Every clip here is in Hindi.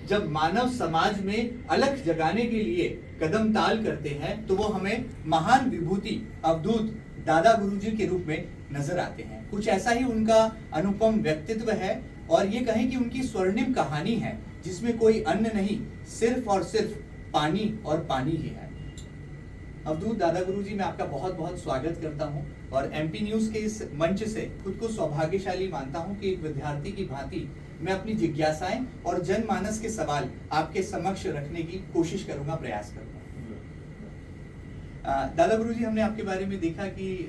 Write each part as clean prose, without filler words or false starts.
जब मानव समाज में अलख जगाने के लिए कदम ताल करते हैं तो वो हमें महान विभूति अवधूत दादा गुरुजी के रूप में नजर आते हैं। कुछ ऐसा ही उनका अनुपम व्यक्तित्व है और ये कहें कि उनकी स्वर्णिम कहानी है जिसमें कोई अन्य नहीं, सिर्फ और सिर्फ पानी और पानी ही है। अवधूत दादा गुरुजी, मैं आपका बहुत बहुत स्वागत करता हूं और एमपी न्यूज के इस मंच से खुद को सौभाग्यशाली मानता हूं कि एक विद्यार्थी की भांति मैं अपनी जिज्ञासाएं और जनमानस के सवाल आपके समक्ष रखने की कोशिश करूंगा, प्रयास करूंगा। दादा गुरुजी, हमने आपके बारे में देखा कि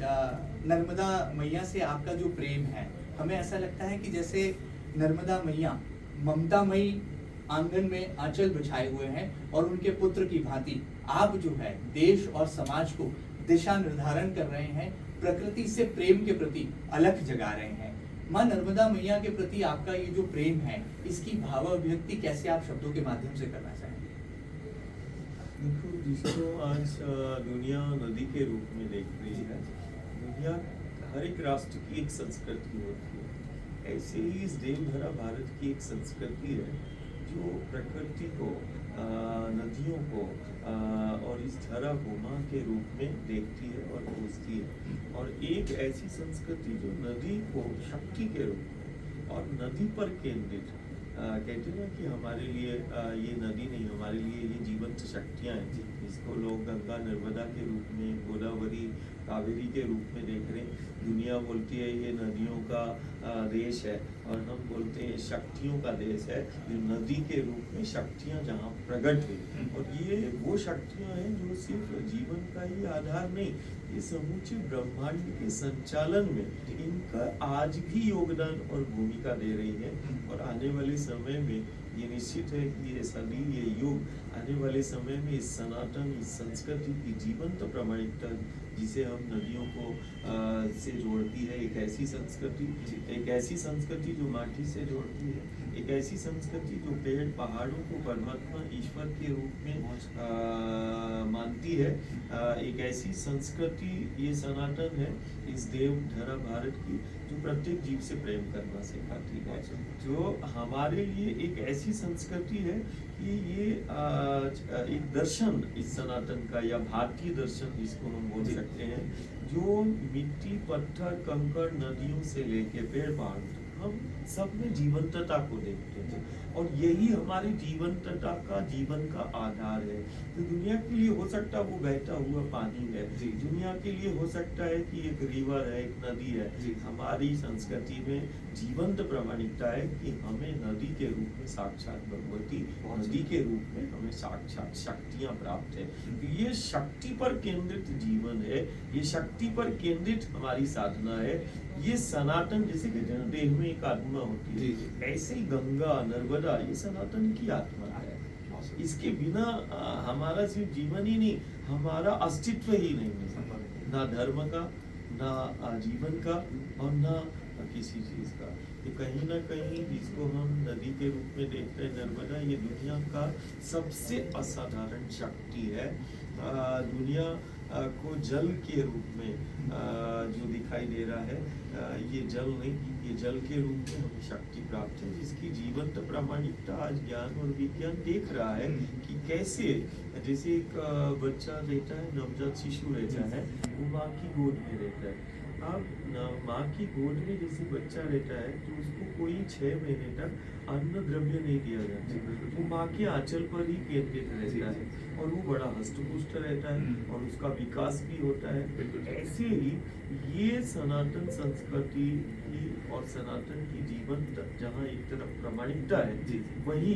नर्मदा मैया से आपका जो प्रेम है, हमें ऐसा लगता है कि जैसे नर्मदा मैया ममतामयी आंगन में आंचल बिछाए हुए हैं और उनके पुत्र की भांति आप जो है देश और समाज को दिशा निर्धारण कर रहे हैं, प्रकृति से प्रेम के प्रति अलख जगा रहे हैं। माँ नर्मदा मैया के प्रति आपका ये जो प्रेम है, इसकी भाव अभिव्यक्ति कैसे आप शब्दों के माध्यम से करना चाहेंगे? देखो, जिसको आज दुनिया नदी के रूप में देख रही है, दुनिया हर एक राष्ट्र की एक संस्कृति होती है। ऐसे ही इस देवधरा भारत की एक संस्कृति है जो प्रकृति को, नदियों को और इस धरा को माँ के रूप में देखती है और पूजती है। और एक ऐसी संस्कृति जो नदी को शक्ति के रूप में और नदी पर केंद्रित, कहते हैं कि हमारे लिए ये नदी नहीं, हमारे लिए ये जीवंत शक्तियाँ हैं, जिसको लोग गंगा नर्मदा के रूप में, गोदावरी कावेरी के रूप में देख रहे हैं। दुनिया बोलती है ये नदियों का देश है और हम बोलते हैं शक्तियों का देश है, जो नदी के रूप में शक्तियाँ जहाँ प्रकट हुई। और ये वो शक्तियाँ हैं जो सिर्फ जीवन का ही आधार नहीं, ये समूचे ब्रह्मांड के संचालन में इनका आज भी योगदान और भूमिका दे रही है। और आने वाले समय में ये निश्चित है कि ये सदी, ये युग आने वाले समय में इस सनातन, इस संस्कृति की जीवंत प्रामाणिकता, जिसे हम नदियों को से जोड़ती है, एक ऐसी संस्कृति जो माटी से जोड़ती है, एक ऐसी संस्कृति जो पेड़ पहाड़ों को परमात्मा ईश्वर के रूप में मानती है, एक ऐसी संस्कृति ये सनातन है इस देव धरा भारत की, जो प्रत्येक जीव से प्रेम करना सिखाती है, जो हमारे लिए एक ऐसी संस्कृति है कि ये एक दर्शन इस सनातन का, या भारतीय दर्शन जिसको हम बोल सकते हैं, जो मिट्टी, पत्थर, कंकड़, नदियों से लेके पेड़ पहाड़, हम सब में जीवंतता को देखते हैं और यही हमारी जीवंतता का, जीवन का आधार है। तो दुनिया के लिए हो सकता है वो बहता हुआ पानी है, दुनिया के लिए हो सकता है कि एक रिवर है, एक नदी है। हमारी संस्कृति में जीवंत प्रामाणिकता है कि हमें नदी के रूप में साक्षात भगवती, नदी के रूप में हमें साक्षात शक्तियाँ प्राप्त है। तो ये शक्ति पर केंद्रित जीवन है, ये शक्ति पर केंद्रित हमारी साधना है। ये सनातन, जैसे कहते हैं देह में एक आत्मा होती है, ऐसे ही गंगा नर्मदा ये सनातन की आत्मा है। इसके बिना हमारा सिर्फ जीवन ही नहीं, हमारा अस्तित्व ही नहीं है, ना धर्म का, ना जीवन का और ना किसी चीज का। तो कहीं ना कहीं जिसको हम नदी के रूप में देखते हैं, नर्मदा, ये दुनिया का सबसे असाधारण शक्ति है। दुनिया को जल के रूप में जो दिखाई दे रहा है, ये जल नहीं, ये जल के रूप में हमें शक्ति प्राप्त है, जिसकी जीवंत प्रामाणिकता आज ज्ञान और विज्ञान देख रहा है कि कैसे, जैसे एक बच्चा रहता है, नवजात शिशु रहता है, वो माँ की गोद में रहता है। अब माँ की गोद में जैसे बच्चा रहता है तो उसको कोई 6 महीने तक अन्न द्रव्य नहीं दिया जाता, वो माँ के आंचल पर ही केंद्रित रहता है और वो बड़ा हष्टपुष्ट रहता है और उसका विकास भी होता है। ऐसे ही ये सनातन संस्कृति की और सनातन की जीवन जहाँ एक तरफ प्रामाणिकता है, वही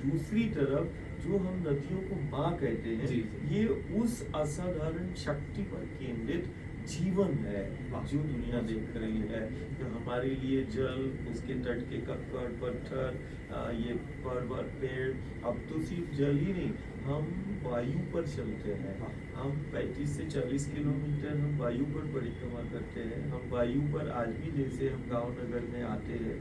दूसरी तरफ जो हम नदियों को माँ कहते हैं, ये उस असाधारण शक्ति पर केंद्रित जीवन है जो दुनिया देख रही है। तो हमारे लिए जल, उसके तट के कक्कड़ पत्थर, ये पर्वत, पेड़, अब तो सिर्फ जल ही नहीं, हम वायु पर चलते हैं। हम 35 से 40 किलोमीटर हम वायु पर परिक्रमा करते हैं। हम वायु पर आज भी, जैसे हम गांव नगर में आते हैं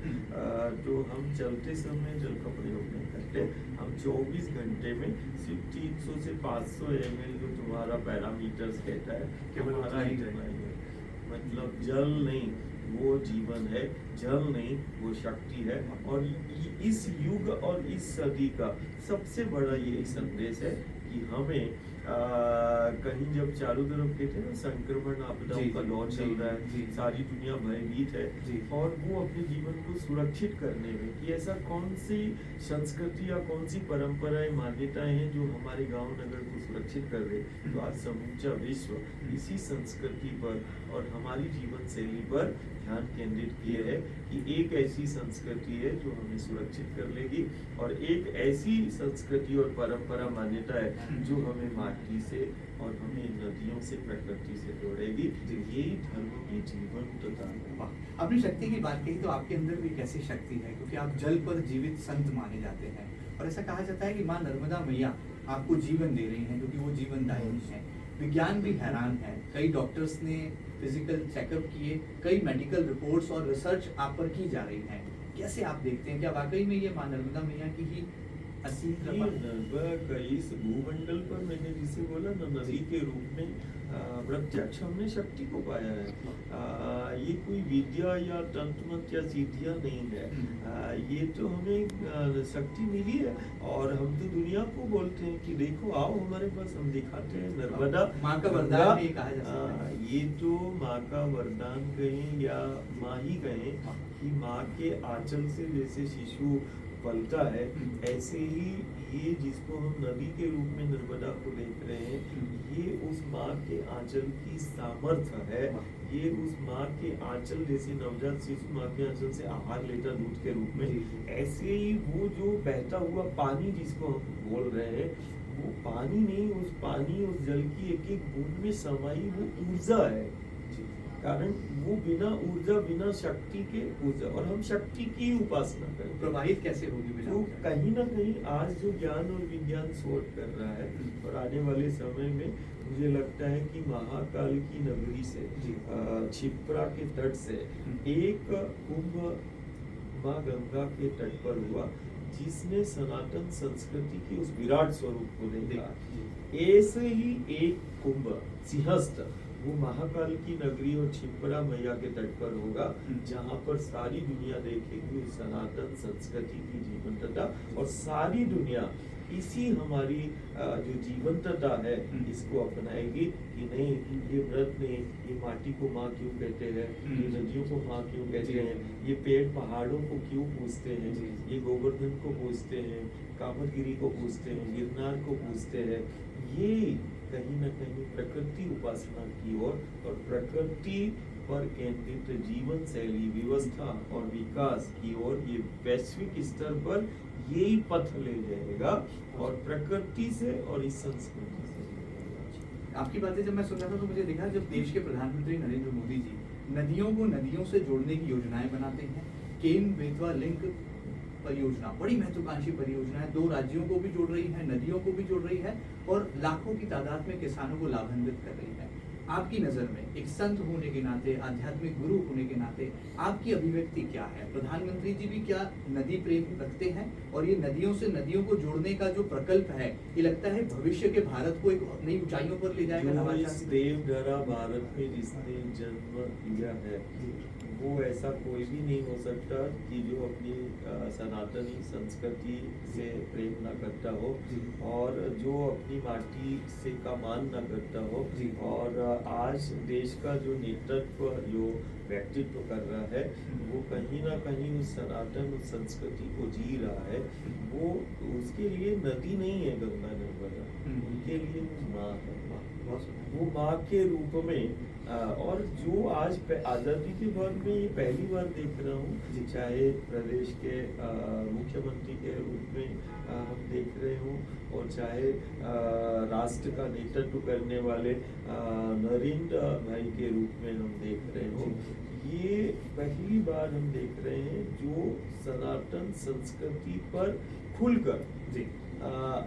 तो हम चलते समय जल का प्रयोग नहीं करते। हम 24 घंटे में सिर्फ 300 से 500 ml जो तुम्हारा पैरामीटर्स कहता है, केवल हमारा ही मतलब जल नहीं, वो जीवन है, जल नहीं वो शक्ति है। और इस युग और इस सदी का सबसे बड़ा यही संदेश है कि हमें कहीं जब चारों तरफ कहते हैं ना संक्रमण आपदाओं जी, का दौर जी, चल रहा जी। है, सारी दुनिया भयभीत जी। है, और वो अपने जीवन को सुरक्षित करने में कि ऐसा कौन सी संस्कृति या कौन सी परंपराएं मान्यताएं हैं जो हमारे गांव नगर को सुरक्षित कर रहे, तो आज समूचा विश्व इसी संस्कृति पर और हमारी जीवन शैली पर ध्यान केंद्रित किए है कि एक ऐसी संस्कृति है जो हमें सुरक्षित कर लेगी, और एक ऐसी संस्कृति और परंपरा मान्यता है जो हमें माटी से और हमें नदियों से, प्रकृति से जोड़ेगी। यही धर्म की जीवंतता है। अपनी शक्ति की बात कही तो आपके अंदर भी कैसी शक्ति है, क्योंकि आप जल पर जीवित संत माने जाते हैं, और ऐसा कहा जाता है कि माँ नर्मदा मैया आपको जीवन दे रही हैं, क्योंकि वो जीवनदायिनी है। विज्ञान भी हैरान है, कई डॉक्टर्स ने फिजिकल चेकअप किए, कई मेडिकल रिपोर्ट्स और रिसर्च आप पर की जा रही है। कैसे आप देखते हैं, क्या वाकई में ये माँ नर्मदा मैया की ही असीम कृपा है? नर्मदा का इस भूमंडल पर मैंने जिसे बोला न नदी के रूप में प्रत्यक्ष हमने शक्ति को पाया है। ये कोई विद्या या तंत्र मंत्र या सिद्धियां नहीं है, ये तो हमें शक्ति मिली है, और हम तो दुनिया को बोलते हैं कि देखो आओ हमारे पास, हम दिखाते हैं नर्मदा माँ का वरदान भी कहा जा सकता है। ये तो माँ का वरदान कहें या माँ ही कहें कि माँ के आंचल से जैसे शिशु पलता है, ऐसे ही ये जिसको हम नदी के रूप में नर्मदा को देख रहे हैं, ये उस माँ के आंचल की सामर्थ्य है। ये उस माँ के आंचल जैसे नवजात शिशु माँ के आंचल से आहार लेता दूध के रूप में, ऐसे ही वो जो बहता हुआ पानी जिसको हम बोल रहे हैं, वो पानी नहीं, उस पानी उस जल की एक एक बूंद में समाई वो ऊर्जा है। कारण वो बिना ऊर्जा, बिना शक्ति के ऊर्जा, और हम शक्ति की उपासना करते हैं। प्रवाहित कैसे होगी बिना तो ऊर्जा? कहीं ना कहीं आज जो ज्ञान और विज्ञान शोध कर रहा है, और आने वाले समय में मुझे लगता है कि महाकाल की नगरी से क्षिप्रा के तट से एक कुंभ माँ गंगा के तट पर हुआ, जिसने सनातन संस्कृति की उस विराट स्वरूप को देखा। ऐसे ही एक कुंभ सिंहस्थ वो महाकाल की नगरी और क्षिप्रा मैया के तट पर होगा, जहाँ पर सारी दुनिया देखेगी उस सनातन संस्कृति की जीवंतता, और सारी दुनिया इसी हमारी जो जीवंतता है इसको अपनाएगी कि नहीं, ये व्रत नहीं, ये माटी को माँ क्यों कहते हैं, ये नदियों को माँ क्यों कहते हैं, ये पेड़ पहाड़ों को क्यों पूजते हैं, ये गोवर्धन को पूजते हैं, कामतगिरी को पूजते हैं, गिरनार को पूजते हैं। ये कहीं न कहीं प्रकृति उपासना की ओर और प्रकृति पर केंद्रित जीवन शैली, व्यवस्था और विकास की ओर ये वैश्विक स्तर पर यही पथ ले जाएगा, और प्रकृति से और इस संस्कृति से। आपकी बातें जब मैं सुन रहा था तो मुझे दिखा, जब देश के प्रधानमंत्री नरेंद्र मोदी जी नदियों को नदियों से जोड़ने की योजनाएं बनाते हैं, केन बेतवा लिंक परियोजना बड़ी महत्वाकांक्षी परियोजना है, 2 राज्यों को भी जोड़ रही है, नदियों को भी जोड़ रही है, और लाखों की तादाद में किसानों को लाभान्वित कर रही है। आपकी नजर में एक संत होने के नाते, आध्यात्मिक गुरु होने के नाते आपकी अभिव्यक्ति क्या है? प्रधानमंत्री जी भी क्या नदी प्रेम रखते हैं, और ये नदियों से नदियों को जोड़ने का जो प्रकल्प है, ये लगता है भविष्य के भारत को एक नई ऊंचाइयों पर ले जाएगा? जो नवाचार इस की? देवधरा भारत में जिसने जन्म लिया है, वो ऐसा कोई भी नहीं हो सकता कि जो अपनी सनातनी संस्कृति से प्रेम न करता हो, और जो अपनी माटी से का मान न करता हो, और आज देश का जो नेतृत्व जो व्यक्तित्व कर रहा है, वो कहीं ना कहीं उस सनातन उस संस्कृति को जी रहा है। वो उसके लिए नदी नहीं है गंगा नर्मदा, उनके लिए वो माँ है। वो माँ के रूप में, और जो आज आज़ादी के बाद में ये पहली बार देख रहा हूँ, चाहे प्रदेश के मुख्यमंत्री के रूप में हम देख रहे हों, और चाहे राष्ट्र का नेतृत्व करने वाले नरेंद्र भाई के रूप में हम देख रहे हों, ये पहली बार हम देख रहे हैं जो सनातन संस्कृति पर खुलकर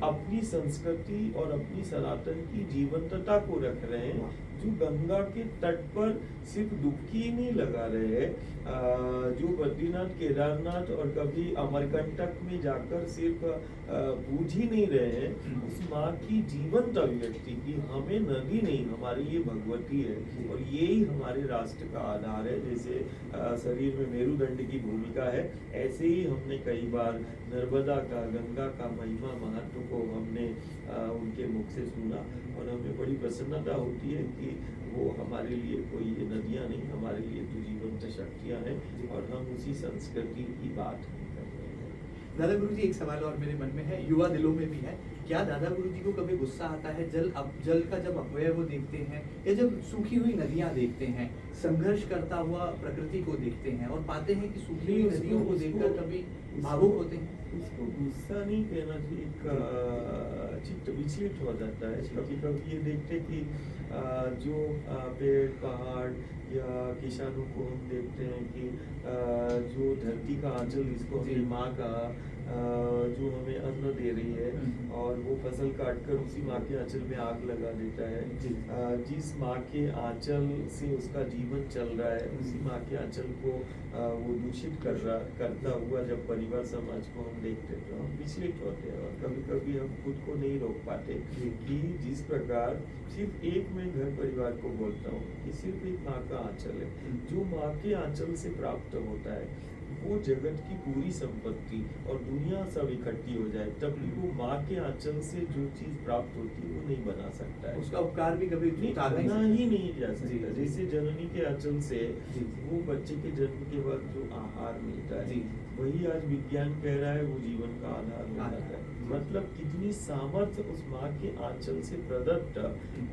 अपनी संस्कृति और अपनी सनातन की जीवंतता को रख रहे हैं, जो गंगा के तट पर सिर्फ डुबकी ही नहीं लगा रहे हैं, जो बद्रीनाथ, केदारनाथ और कभी अमरकंटक में जाकर सिर्फ पूज ही नहीं रहे हैं, उस माँ की जीवंत अभिव्यक्ति की हमें नदी नहीं, हमारे लिए भगवती है, और यही हमारे राष्ट्र का आधार है। जैसे शरीर में मेरुदंड की भूमिका है, ऐसे ही हमने कई बार नर्मदा का, गंगा का महिमा, महत्व को हमने उनके मुख से सुना, और हमें बड़ी प्रसन्नता होती है कि वो हमारे लिए कोई ये नदियाँ नहीं, हमारे लिए तो जीवंत शक्तियाँ हैं, और हम उसी संस्कृति की बात कर रहे हैं। दादा गुरुजी, एक सवाल और मेरे मन में है, युवा दिलों में भी है, क्या दादा गुरुजी को कभी गुस्सा आता है जल का जब अपव्यय वो देखते हैं, या जब सूखी हुई नदियां देखते हैं, संघर्ष करता हुआ प्रकृति को देखते हैं और पाते हैं कि सूखी हुई नदियों को देखकर कभी भावुक होते हैं? उसको गुस्सा नहीं कहना चाहिए, चित्त विचलित हो जाता है। कभी कभी ये देखते कि जो पेड़, पहाड़ या किसानों को हम देखते हैं कि जो धरती का आंचल, जिसको हमने माँ का, जो हमें अन्न दे रही है, और वो फसल काट कर उसी माँ के आंचल में आग लगा देता है। जिस माँ के आंचल से उसका जीवन चल रहा है, उसी माँ के आंचल को वो दूषित करता हुआ जब परिवार समाज को हम देखते हैं, तो हम विचलित होते हैं, और कभी कभी हम खुद को नहीं रोक पाते कि जिस प्रकार सिर्फ एक मैं घर परिवार को बोलता हूँ कि सिर्फ एक माँ का आंचल है, जो माँ के आंचल से प्राप्त होता है वो जगत की पूरी संपत्ति और दुनिया सब इकट्ठी हो जाए, तब भी वो माँ के आंचल से जो चीज प्राप्त होती है वो नहीं बना सकता है, उसका उपकार भी कभी बना ही नहीं जा सकता। जैसे जननी के आंचल से वो बच्चे के जन्म के बाद जो आहार मिलता है, वही आज विज्ञान कह रहा है वो जीवन का आधार हो जाता है। मतलब कितनी सामर्थ्य उस माँ के आंचल से प्रदत्त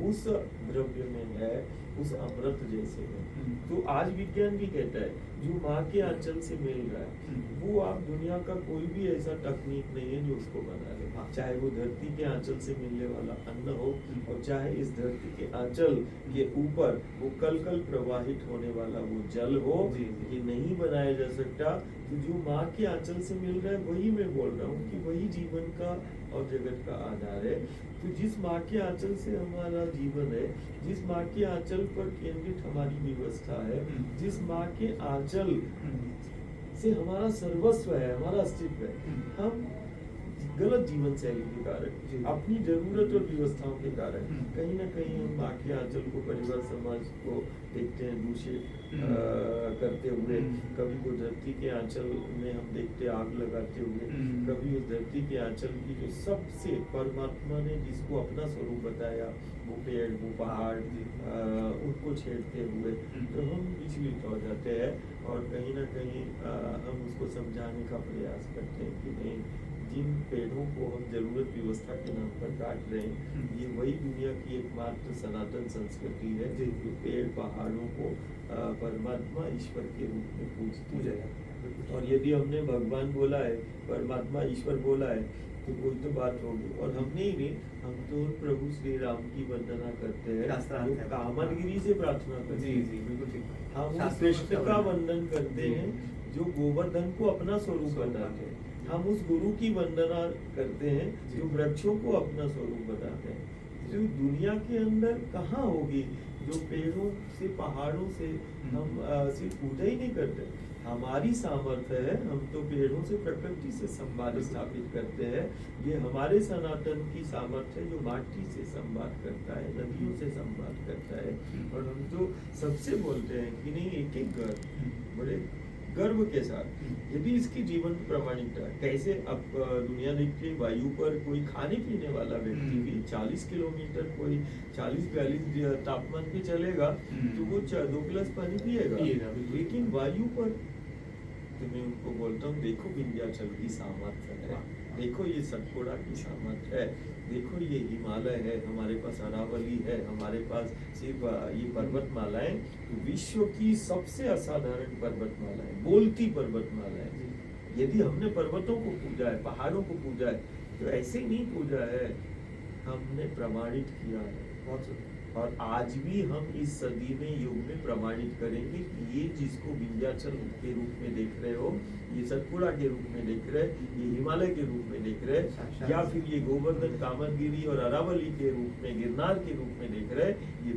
उस द्रव्य में है, उस अमृत जैसे में। तो आज विज्ञान भी कहता है जो माँ के आंचल से मिल रहा है, वो आप दुनिया का कोई भी ऐसा तकनीक नहीं है जो उसको बना ले, चाहे वो धरती के आंचल से मिलने वाला अन्न हो, और चाहे इस धरती के आंचल के ऊपर वो कल कल प्रवाहित होने वाला वो जल हो, ये नहीं बनाया जा सकता। तो जो माँ के आंचल से मिल रहा है वही मैं बोल रहा हूँ कि वही जीवन का और जगत का आधार है। तो जिस माँ के आंचल से हमारा जीवन है, जिस माँ के आंचल पर केंद्रित हमारी व्यवस्था है, जिस माँ के आंचल से हमारा सर्वस्व है, हमारा अस्तित्व है, हम गलत जीवन शैली के कारण, अपनी जरूरत और व्यवस्थाओं के कारण कहीं ना कहीं हम माँ के आंचल को, परिवार समाज को देखते हैं दूषित करते हुए। कभी वो धरती के आंचल में हम देखते आग लगाते हुए, कभी उस धरती के आंचल की जो सबसे परमात्मा ने जिसको अपना स्वरूप बताया, वो पेड़, वो पहाड़, उनको छेड़ते हुए, तो हम विचलित हो जाते हैं, और कहीं ना कहीं हम उसको समझाने का प्रयास करते हैं कि नहीं, जिन पेड़ों को हम जरूरत व्यवस्था के नाम पर काट रहे हैं, ये वही दुनिया की एकमात्र सनातन संस्कृति है जो पेड़, पहाड़ों को परमात्मा, ईश्वर के रूप में पूजती है। और यदि हमने भगवान बोला है, परमात्मा, ईश्वर बोला है, तो कोई तो बात होगी। और हमने ही नहीं, हम तो प्रभु श्री राम की वंदना करते हैं, जो कामनगिरी से प्रार्थना करते हैं। हम उस कृष्ण का वंदन करते हैं जो गोवर्धन को अपना स्वरूप बताते हैं। हम उस गुरु की वंदना करते हैं जो वृक्षों को अपना स्वरूप बताते हैं। जो दुनिया के अंदर कहाँ होगी जो पेड़ों से, पहाड़ों से हम सिर्फ पूजा ही नहीं करते। हमारी सामर्थ्य है, हम तो पेड़ों से, प्रकृति से संवाद स्थापित करते हैं। ये हमारे सनातन की सामर्थ्य है जो माटी से संवाद करता है, नदियों से संवाद करता है। और हम तो सबसे बोलते हैं कि नहीं, एक एक घर बड़े गर्व के साथ, यदि इसकी जीवन प्रमाणिकता कैसे अब दुनिया देखती है, वायु पर कोई खाने पीने वाला व्यक्ति भी 40 किलोमीटर, कोई 40-42 तापमान पे चलेगा तो वो 2 गिलास पानी पिएगा। लेकिन वायु पर तो मैं उनको बोलता हूँ, देखो विंध्याचल की सामर्थ्य है, देखो ये सतपुड़ा की सामर्थ्य है, देखो ये हिमालय है, हमारे पास अरावली है, हमारे पास सिर्फ ये पर्वतमालाएं, विश्व की सबसे असाधारण पर्वतमालाएं, बोलती पर्वतमालाएं। यदि हमने पर्वतों को पूजा है, पहाड़ों को पूजा है, तो ऐसे नहीं पूजा है, हमने प्रमाणित किया है। और आज भी हम इस सदी में, युग में प्रमाणित करेंगे कि ये जिसको विंध्याचल के रूप में देख रहे हो, ये सतपुड़ा के रूप में देख रहे, ये हिमालय के रूप में देख रहे, या फिर ये गोवर्धन, कामतगिरी और अरावली के रूप में, गिरनार के रूप में देख रहे, ये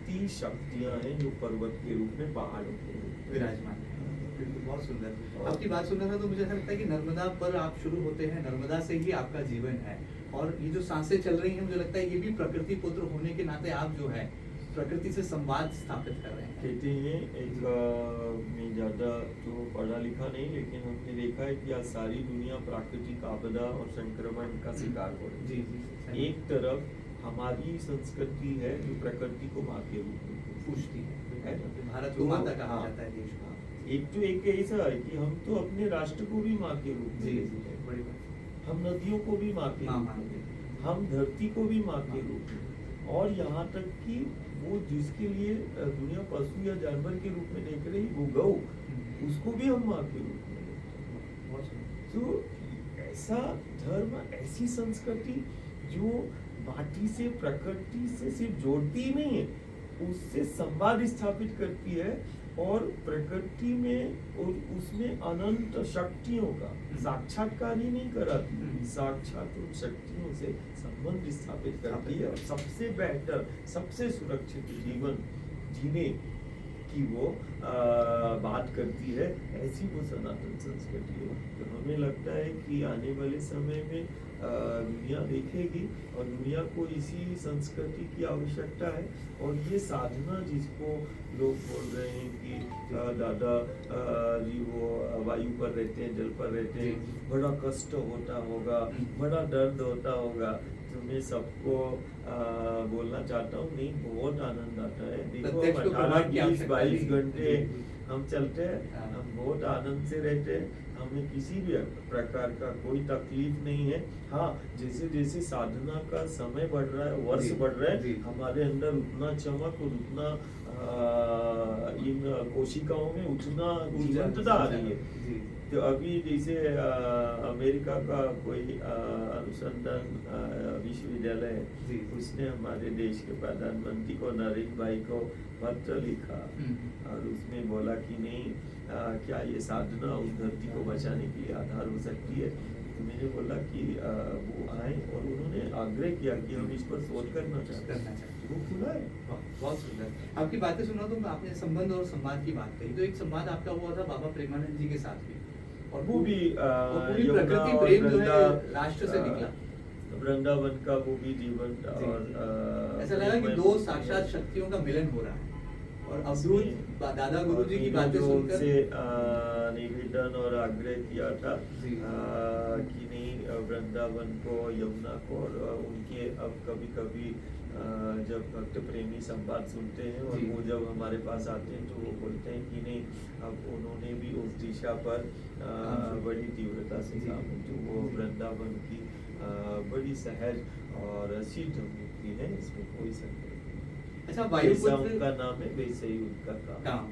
30 शक्तियां हैं जो पर्वत के रूप में, पहाड़ों के रूप में विराजमान है। बिल्कुल, बहुत सुंदर। आपकी बात सुन रहा था तो मुझे ऐसा लगता है कि नर्मदा पर आप शुरू होते हैं, नर्मदा से ही आपका जीवन है, और ये जो सांसें चल रही हैं, मुझे लगता है ये भी प्रकृति पुत्र होने के नाते आप जो है प्रकृति से संवाद स्थापित कर रहे हैं। कहते हैं एक मैं ज़्यादा तो पढ़ा लिखा नहीं, लेकिन हमने देखा है कि आज सारी दुनिया प्राकृतिक आपदा और संक्रमण का शिकार हो रही है। जी। एक तरफ हमारी संस्कृति है जो प्रकृति को माँ के रूप में पूछती है, है। भारत को माता कहा जाता है देश को। एक ऐसा है कि हम तो अपने राष्ट्र को भी माँ के रूप में जी, देखते हैं। बड़ी बात। हम नदियों को भी माँ के माँ रूप मानते में, हैं। हम धरती को भी माँ के रूप में, और यहाँ तक कि वो जिसके लिए दुनिया पशु या जानवर के रूप में देख रही, वो गौ, उसको भी हम माँ के रूप में देखते हैं। बहुत सुंदर। तो ऐसा धर्म, ऐसी संस्कृति जो माटी से, प्रकृति से सिर्फ जोड़ती ही नहीं है, उससे संवाद स्थापित करती है, और प्रकृति में और उसमें अनंत शक्तियों का साक्षात्कार ही नहीं कराती, साक्षात उन शक्तियों से संबंध स्थापित करती है, और सबसे बेहतर, सबसे सुरक्षित जीवन जीने की वो बात करती है। ऐसी वो सनातन संस्कृति है। तो हमें लगता है कि आने वाले समय में दुनिया देखेगी, और दुनिया को इसी संस्कृति की आवश्यकता है। और ये साधना जिसको लोग बोल रहे हैं कि दादा जी वो वायु पर रहते हैं, जल पर रहते हैं, बड़ा कष्ट होता होगा, बड़ा दर्द होता होगा, तो मैं सबको बोलना चाहता हूँ, नहीं, बहुत आनंद आता है। देखो, 18-20-22 घंटे हम चलते हैं, हम बहुत आनंद से रहते हैं, हमें किसी भी प्रकार का कोई तकलीफ नहीं है। हाँ, जैसे जैसे साधना का समय बढ़ रहा है, वर्ष बढ़ रहा है, हमारे अंदर उतना चमक और उतना इन कोशिकाओं में उतना जीवंतता आ रही है। तो अभी जैसे अमेरिका का कोई अनुसंधान विश्वविद्यालय है, उसने हमारे देश के प्रधानमंत्री को, नरेंद्र भाई को पत्र लिखा, और उसमें बोला कि नहीं, क्या ये साधना उस धरती को बचाने के लिए आधार हो सकती है। तो मैंने बोला कि वो आए, और उन्होंने आग्रह किया कि हम इस पर शोध करना चाहते हैं। वो खुला है। बहुत सुंदर। आपकी बातें सुना तो आपने संबंध और संवाद की बात कही, तो एक संवाद आपका हुआ था बाबा प्रेमानंद जी के साथ भी, और वो भी पूरी प्रकृति प्रेम जो है राष्ट्र से निकला। वृंदावन का वो भी जीवन, और ऐसा लगा कि दो साक्षात शक्तियों का मिलन हो रहा है। और अवधूत दादा गुरुजी की बातें सुनकर से निवेदन और आग्रह किया था कि नहीं, वृंदावन को, यमुना को, और उनके अब कभी कभी जब भक्त प्रेमी संवाद सुनते हैं, और वो जब हमारे पास आते हैं, तो वो बोलते हैं कि नहीं, अब उन्होंने भी उस दिशा पर बड़ी तीव्रता से काम, जो वो वृंदावन की बड़ी सहज और सिद्ध मुक्ति है, इसमें कोई संदेह नहीं। अच्छा, वायुपुत्र उनका नाम है, वैसे ही उनका काम।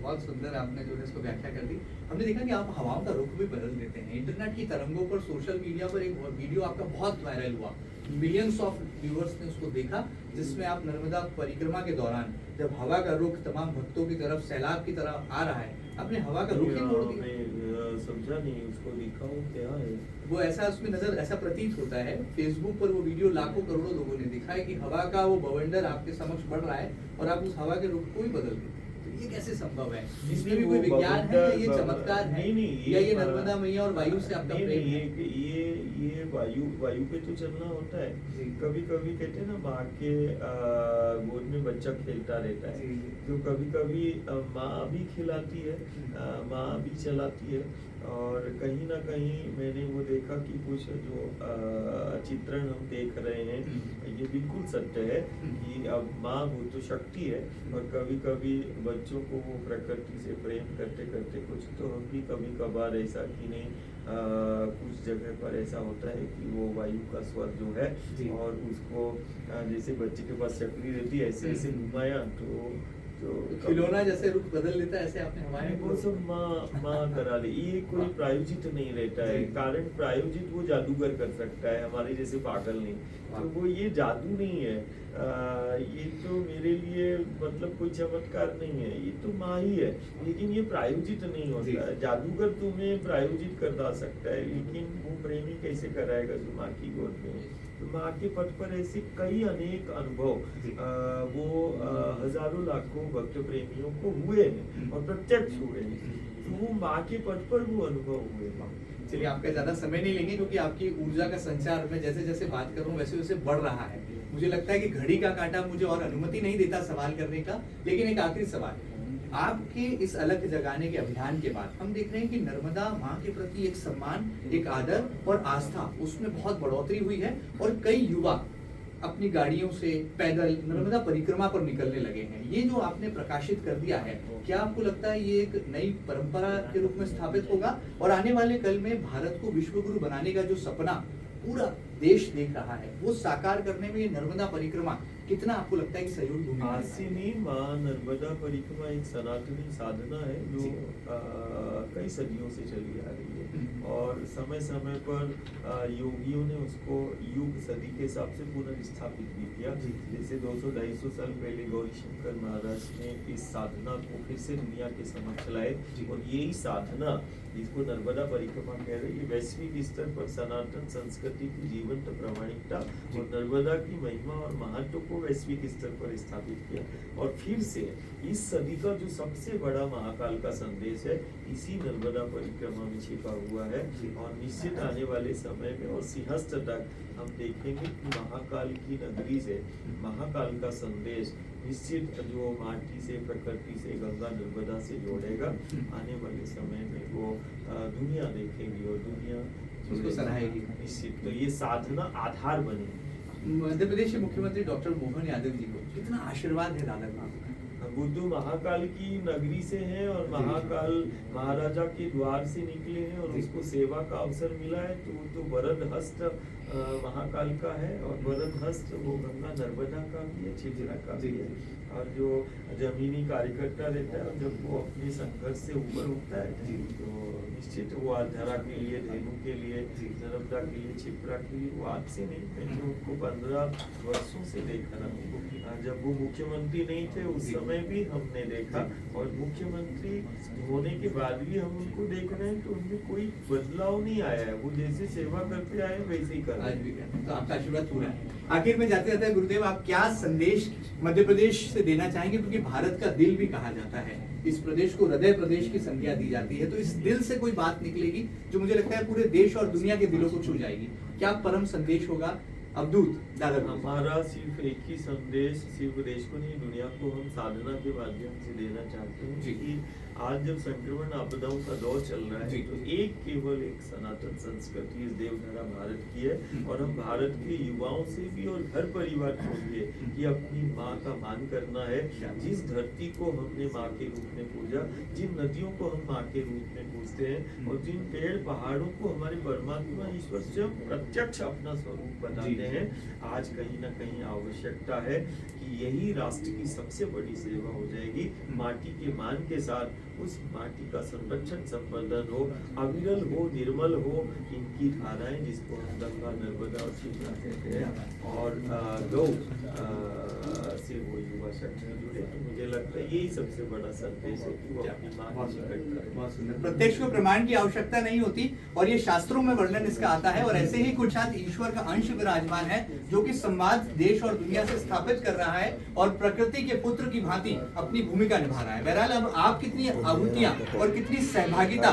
बहुत सुंदर आपने जो है इसको व्याख्या कर दी। हमने देखा कि आप हवाओं का रुख भी बदल देते हैं। इंटरनेट की तरंगों पर, सोशल मीडिया पर एक वीडियो आपका बहुत वायरल हुआ, मिलियंस ऑफ व्यूअर्स ने उसको देखा, जिसमें आप नर्मदा परिक्रमा के दौरान जब हवा का रुख तमाम भक्तों की तरफ सैलाब की तरह आ रहा है, आपने हवा का रुख ही मोड़ दिया। समझा नहीं, उसको दिखाओ क्या है वो। ऐसा उसमें नजर, ऐसा प्रतीत होता है, फेसबुक पर वो वीडियो लाखों करोड़ों लोगों ने देखा है कि हवा का वो बवंडर आपके समक्ष बढ़ रहा है, और आप उस हवा के रुख को ही बदल देते हैं। ये कैसे संभव है? इसमें भी कोई विज्ञान है, ये चमत्कार है, या ये नर्मदा मैया और वायु से आपका प्रेम है? ये वायु पे तो चलना होता है। कभी कभी कहते हैं ना, माँ के गोद में बच्चा खेलता रहता है, तो कभी कभी माँ भी खिलाती है, माँ भी चलाती है। और कहीं ना कहीं मैंने वो देखा कि कुछ जो चित्रण हम देख रहे हैं, ये बिल्कुल सत्य है कि अब माँ वो तो शक्ति है, और कभी कभी बच्चों को वो प्रकृति से प्रेम करते करते कुछ तो हम भी कभी कभार ऐसा कि नहीं, कुछ जगह पर ऐसा होता है कि वो वायु का स्वर जो है, और उसको जैसे बच्चे के पास चक्री रहती है, ऐसे ऐसे घुमाया तो तो खिलौना जैसे रूप बदल लेता है, ऐसे आपने हमारे वो सब माँ करा ले, ये कोई प्रायोजित नहीं रहता है। कारण प्रायोजित वो जादूगर कर सकता है, हमारे जैसे पागल नहीं। तो वो ये जादू नहीं है, ये तो मेरे लिए मतलब कोई चमत्कार नहीं है, ये तो माँ ही है। लेकिन ये प्रायोजित नहीं होता है। जादूगर तुम्हें प्रायोजित करवा सकता है, लेकिन वो प्रेमी कैसे कराएगा जो माँ की गोद में है। तो माँ के पथ पर ऐसे कई अनेक अनुभव वो हजारों लाखों भक्त प्रेमियों को हुए हैं और प्रत्यक्ष हुए हैं। तो वो माँ के पथ पर वो अनुभव हुए हैं। चलिए, आपका ज्यादा समय नहीं लेंगे, क्योंकि आपकी ऊर्जा का संचार मैं जैसे जैसे बात कर रहा हूँ वैसे वैसे बढ़ रहा है। मुझे लगता है कि घड़ी का कांटा मुझे और अनुमति नहीं देता सवाल करने का। लेकिन एक आखिरी सवाल, आपके इस अलख जगाने के अभियान के बाद हम देख रहे हैं कि नर्मदा माँ के प्रति एक सम्मान, एक आदर और आस्था, उसमें बहुत बढ़ोतरी हुई है। और कई युवा अपनी गाड़ियों से पैदल नर्मदा परिक्रमा पर निकलने लगे हैं। ये जो आपने प्रकाशित कर दिया है, क्या आपको लगता है ये एक नई परंपरा के रूप में स्थापित होगा? और आने वाले कल में भारत को विश्व गुरु बनाने का जो सपना पूरा देश देख रहा है, वो साकार करने में ये नर्मदा परिक्रमा कितना आपको लगता है कि सहयोग भूमिका आज से नहीं, माँ नर्मदा परिक्रमा एक सनातनी साधना है जो कई सदियों से चली आ रही है। और समय समय पर योगियों ने उसको युग सदी के हिसाब से पुनर्स्थापित भी किया। जैसे 200-250 साल पहले गौरी शंकर महाराज ने इस साधना को फिर से दुनिया के समक्ष लाए। और यही साधना जिसको नर्मदा परिक्रमा कह रहे हैं, ये वैश्विक स्तर पर सनातन संस्कृति की जीवंत प्रामाणिकता और नर्मदा की महिमा और महत्व को वैश्विक स्तर पर स्थापित किया। और फिर से इस सदी का जो सबसे बड़ा महाकाल का संदेश है, इसी नर्मदा परिक्रमा में छिपा हुआ है। और निश्चित आने वाले समय में और सिंहस्थ तक हम देखेंगे कि महाकाल की नगरी से महाकाल का संदेश निश्चित जो माटी से, प्रकृति से, गंगा नर्मदा से जोड़ेगा। आने वाले समय में वो दुनिया देखेगी और दुनिया उसको सराहेगी निश्चित। तो ये साधना आधार बनेगी। मध्य प्रदेश के मुख्यमंत्री डॉक्टर मोहन यादव जी को कितना आशीर्वाद है दादा का? बुद्धू महाकाल की नगरी से हैं और महाकाल महाराजा के द्वार से निकले हैं और उसको सेवा का अवसर मिला है। तो वो तो वरद हस्त महाकाल का है और वरद हस्त वो गंगा नर्मदा का भी है, छिजरा का भी है। और जो जमीनी कार्यकर्ता रहता है, जब वो अपने संघर्ष से ऊपर उठता है तो निश्चित वो आधारा के लिए, धेनु के लिए, नर्मदा के लिए, छिपरा के लिए, वो आज से नहीं, मैंने उनको 15 वर्षों से देखा रहा हूँ। जब वो मुख्यमंत्री नहीं थे उस समय भी हमने देखा, और मुख्यमंत्री होने के बाद भी हम उनको देख रहे हैं। तो उनमें कोई बदलाव नहीं आया है, वो जैसे सेवा करते आए वैसे ही कर रहे हैं। तो आपका आशीर्वाद पूरा है। आखिर में जाते जाते गुरुदेव, आप क्या संदेश मध्य प्रदेश से देना चाहेंगे? क्योंकि भारत का दिल भी कहा जाता है, इस प्रदेश को हृदय प्रदेश की संज्ञा दी जाती है। तो इस दिल से कोई बात निकलेगी जो मुझे लगता है पूरे देश और दुनिया के दिलों को छू जाएगी। क्या परम संदेश होगा अवधूत दादा? हमारा सिर्फ एक ही संदेश, सिर्फ देश को नहीं दुनिया को हम साधना के माध्यम से देना चाहते हैं कि आज जब संक्रमण आपदाओं का दौर चल रहा है तो केवल एक सनातन संस्कृति इस देवधारा भारत की है। और हम भारत के युवाओं से भी और घर परिवार को भी कि अपनी माँ का मान करना है। जिस धरती को हमने माँ के रूप में पूजा, जिन नदियों को हम माँ के रूप में पूजते हैं और जिन पेड़ पहाड़ों को हमारे परमात्मा ईश्वर स्वयं प्रत्यक्ष अपना स्वरूप बताते हैं, आज कहीं ना कहीं आवश्यकता है कि यही राष्ट्र की सबसे बड़ी सेवा हो जाएगी। माटी के मान के साथ उस माटी का संरक्षण संवर्धन हो, अविरल हो, निर्मल हो। इनकी धाराएं जिसको हम गंगा नर्मदा और छिपरा कहते हैं और गौ से वो युवा शक्ति जुड़े। तो मुझे लगता है यही सबसे बड़ा संदेश है कि वो अपनी माँ की निकट रहे। बहुत सुंदर। प्रत्यक्ष को प्रमाण की आवश्यकता नहीं होती और ये शास्त्रों में वर्णन इसका आता है। और ऐसे ही कुछ साथ ईश्वर का अंश विराजमान है जो कि संवाद देश और दुनिया से स्थापित कर रहा है और प्रकृति के पुत्र की भांति अपनी भूमिका निभा रहा है। बहरहाल अब आप कितनी आहुतियां और कितनी सहभागिता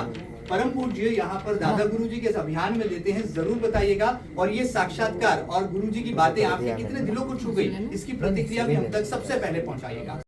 परम पूज्य यहाँ पर दादा गुरुजी के इस अभियान में देते हैं, जरूर बताइएगा। और ये साक्षात्कार और गुरुजी की बातें आपके कितने दिलों को छू गई, इसकी प्रतिक्रिया भी हम तक सबसे पहले पहुंचाइएगा।